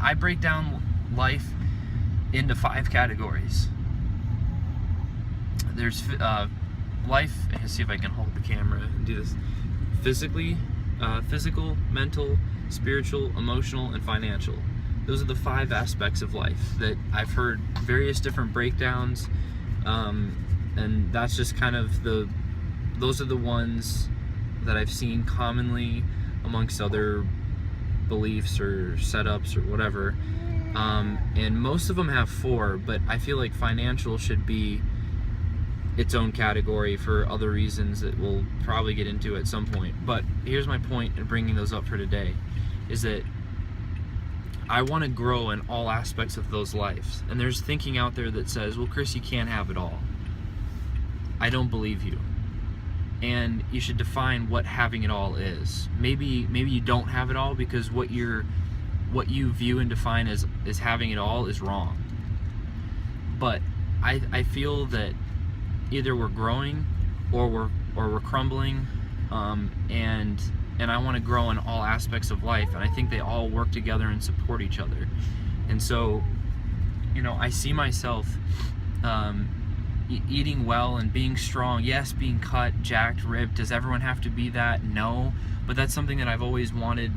I break down life into 5 categories. There's life, let's see if I can hold the camera and do this. Physical, mental, spiritual, emotional, and financial. Those are the 5 aspects of life that I've heard various different breakdowns, and that's just kind of those are the ones that I've seen commonly amongst other beliefs or setups or whatever. And most of them have 4, but I feel like financial should be its own category for other reasons that we'll probably get into at some point. But here's my point in bringing those up for today, is that I want to grow in all aspects of those lives. And there's thinking out there that says, well, Chris, you can't have it all. I don't believe you. And you should define what having it all is. Maybe you don't have it all because what you view and define as having it all is wrong. But I feel that either we're growing or we're crumbling, and I want to grow in all aspects of life, and I think they all work together and support each other. And so, I see myself eating well and being strong. Yes, being cut, jacked, ripped. Does everyone have to be that? No, but that's something that I've always wanted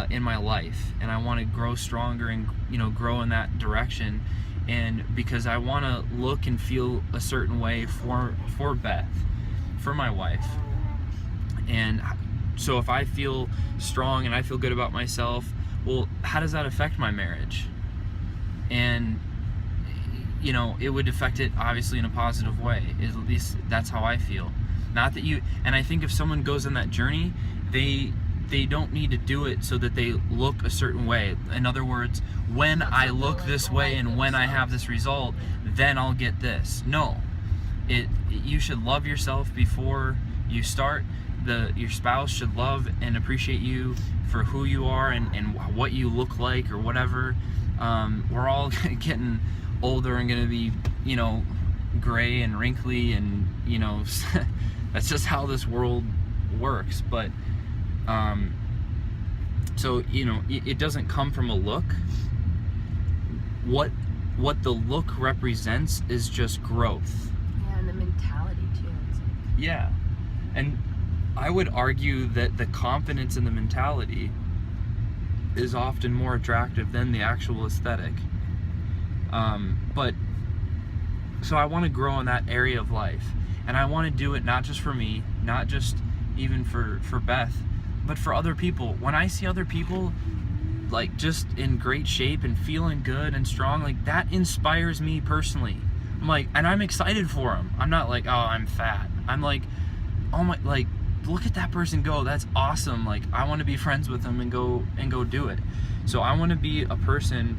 in my life, and I want to grow stronger and grow in that direction. And because I want to look and feel a certain way for Beth, for my wife. And so if I feel strong and I feel good about myself, well, how does that affect my marriage? And it would affect it obviously in a positive way. At least that's how I feel. Not that and I think if someone goes on that journey, they don't need to do it so that they look a certain way. In other words, when I look this way and when I have this result, then I'll get this. No, you should love yourself before you start. Your spouse should love and appreciate you for who you are and what you look like or whatever. We're all getting older and going to be, gray and wrinkly, and that's just how this world works. But so it doesn't come from a look. What the look represents is just growth. Yeah, and the mentality too. Yeah, and I would argue that the confidence in the mentality is often more attractive than the actual aesthetic. But so I want to grow in that area of life, and I want to do it not just for me, not just even for Beth, but for other people. When I see other people like just in great shape and feeling good and strong, like that inspires me personally. I'm like, and I'm excited for them. I'm not like, oh, I'm fat. I'm like, oh my, like, look at that person go. That's awesome. Like, I want to be friends with them and go do it. So I want to be a person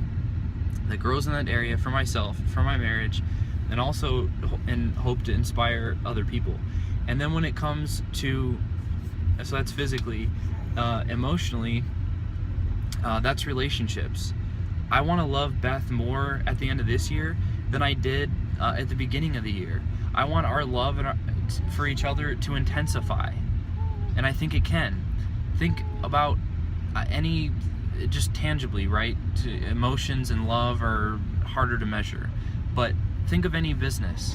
that grows in that area for myself, for my marriage, and also hope to inspire other people. And then when it comes to, so that's physically, emotionally, that's relationships. I want to love Beth more at the end of this year than I did at the beginning of the year. I want our love for each other to intensify, and I think it can. Think about just tangibly, right? Emotions and love are harder to measure, but think of any business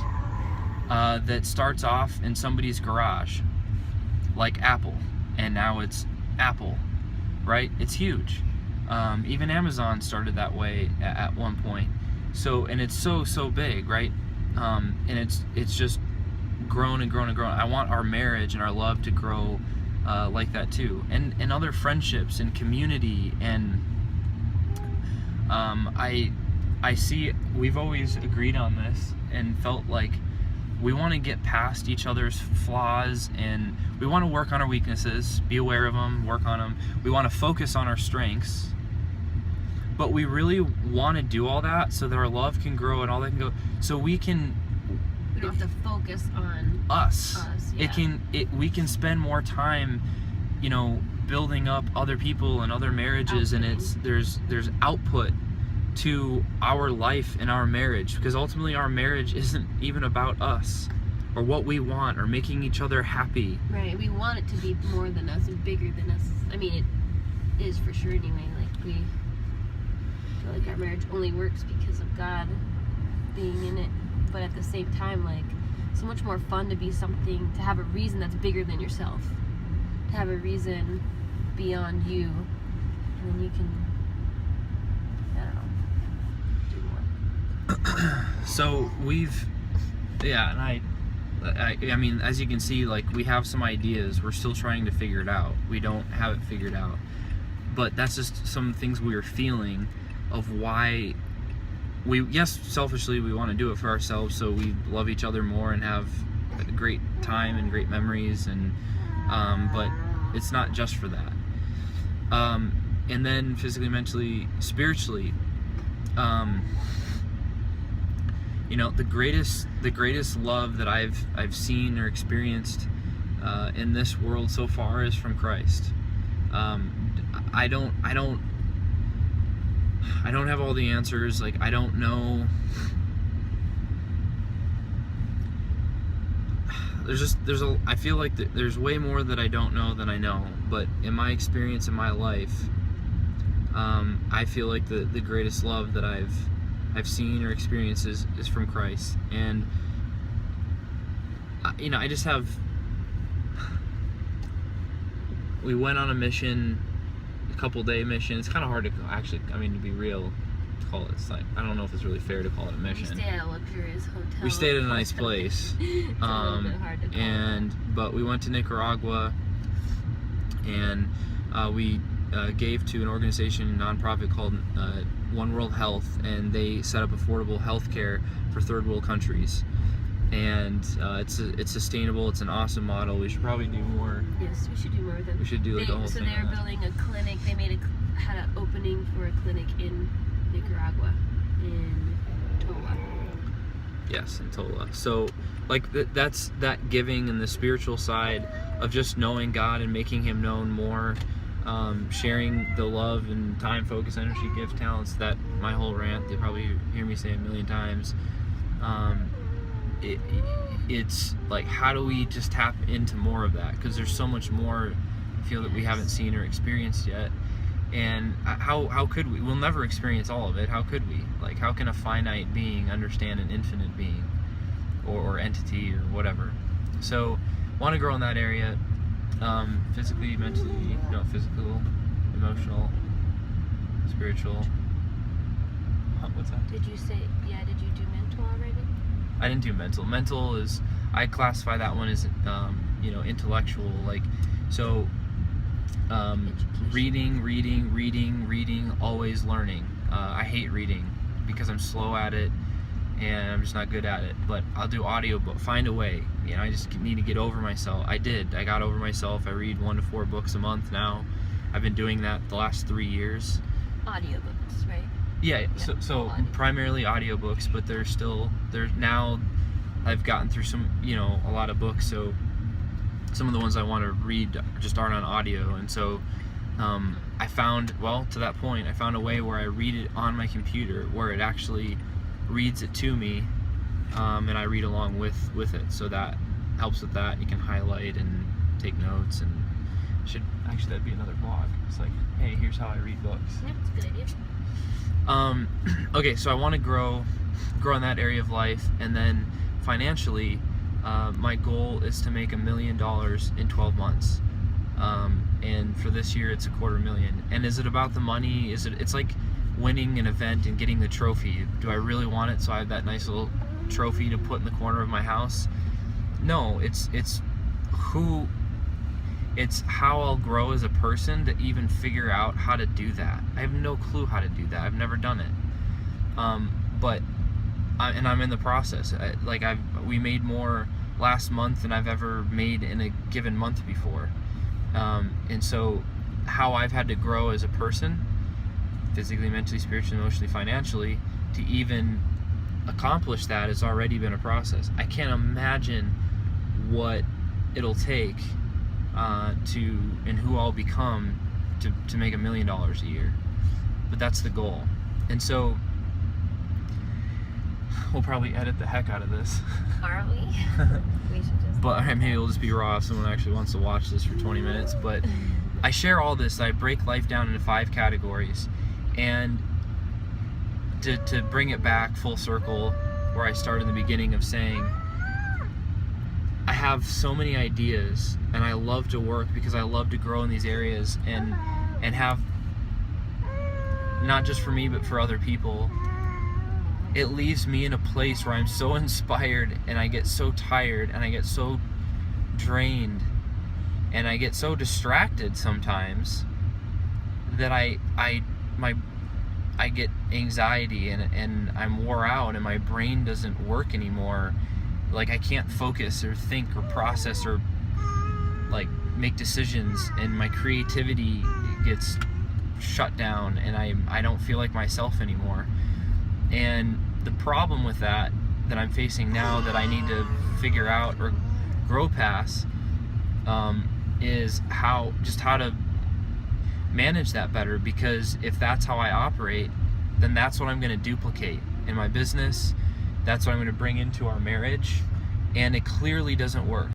that starts off in somebody's garage, like Apple, and now it's Apple, right? It's huge. Even Amazon started that way at one point. So, and it's so big, right? And it's just grown and grown and grown. I want our marriage and our love to grow like that too, and other friendships and community. And I see we've always agreed on this and felt like we want to get past each other's flaws, and we want to work on our weaknesses, be aware of them, work on them. We want to focus on our strengths, but we really want to do all that so that our love can grow and all that can go, so we can. We don't have to focus on us. Yeah. We can spend more time, building up other people and other marriages, and there's output to our life and our marriage, because ultimately our marriage isn't even about us or what we want or making each other happy. Right. We want it to be more than us and bigger than us. I mean, it is for sure anyway. Like our marriage only works because of God being in it, but at the same time, like, so much more fun to be something, to have a reason that's bigger than yourself, to have a reason beyond you, and then you can, I don't know, do more. So and I mean, as you can see, like, we have some ideas. We're still trying to figure it out. We don't have it figured out. But that's just some things we are feeling of why selfishly we want to do it for ourselves, so we love each other more and have a great time and great memories, and but it's not just for that. And then physically, mentally, spiritually, you know, the greatest love that I've seen or experienced in this world so far is from Christ. I don't have all the answers. Like, I don't know. I feel like there's way more that I don't know than I know. But in my experience in my life, I feel like the greatest love that I've seen or experienced is from Christ. And you know, I just have. We went on a mission, a couple-day mission. It's kind of hard to actually, I mean, to be real, call it. It's like, I don't know if it's really fair to call it a mission. We stayed at a luxurious hotel. We stayed at a nice place. It's a little bit hard to call but we went to Nicaragua, and we gave to an organization, a nonprofit called One World Health, and they set up affordable health care for third world countries. And it's sustainable. It's an awesome model. We should probably do more. Yes, we should do more of them. We should do like a whole so thing. So they're building a clinic. They had an opening for a clinic in Nicaragua, in Tola. Yes, in Tola. So, like, that's that giving and the spiritual side of just knowing God and making Him known more, sharing the love and time, focus, energy, gift, talents. That my whole rant. They probably hear me say it a million times. It's like, how do we just tap into more of that? Because there's so much more I feel that we haven't seen or experienced yet. And how could we? We'll never experience all of it. How could we? Like, how can a finite being understand an infinite being or entity or whatever? So, want to grow in that area, physically, mentally, physical, emotional, spiritual. What's that? Did you do mental already? I didn't do mental. Mental is, I classify that one as, intellectual. Like, so, reading, always learning. I hate reading because I'm slow at it and I'm just not good at it. But I'll do audio, but find a way. I just need to get over myself. I got over myself. I read 1 to 4 books a month now. I've been doing that the last 3 years. Audiobooks, right? Yeah, so primarily audiobooks, but there's now I've gotten through some, a lot of books, so some of the ones I want to read just aren't on audio, and so I found a way where I read it on my computer, where it actually reads it to me, and I read along with it, so that helps with that. You can highlight and take notes, and that'd be another vlog. It's like, hey, here's how I read books. Yeah, it's a good idea. Okay, so I want to grow in that area of life, and then financially, my goal is to make $1 million in 12 months. And for this year, it's $250,000. And is it about the money? It's like winning an event and getting the trophy. Do I really want it so I have that nice little trophy to put in the corner of my house? No, it's how I'll grow as a person to even figure out how to do that. I have no clue how to do that. I've never done it. But I'm in the process. We made more last month than I've ever made in a given month before. And so how I've had to grow as a person, physically, mentally, spiritually, emotionally, financially, to even accomplish that has already been a process. I can't imagine what it'll take and who I'll become to make $1 million a year. But that's the goal. And so we'll probably edit the heck out of this. Are we? We should just. But maybe it'll just be raw if someone actually wants to watch this for 20 minutes. But I share all this. I break life down into 5 categories. And to bring it back full circle where I started in the beginning of saying, I have so many ideas and I love to work because I love to grow in these areas and have, not just for me but for other people. It leaves me in a place where I'm so inspired and I get so tired and I get so drained and I get so distracted sometimes that I get anxiety and I'm wore out and my brain doesn't work anymore. Like I can't focus or think or process or like make decisions, and my creativity gets shut down and I don't feel like myself anymore. And the problem with that I'm facing now that I need to figure out or grow past is how to manage that better, because if that's how I operate, then that's what I'm going to duplicate in my business. That's what I'm going to bring into our marriage, and it clearly doesn't work.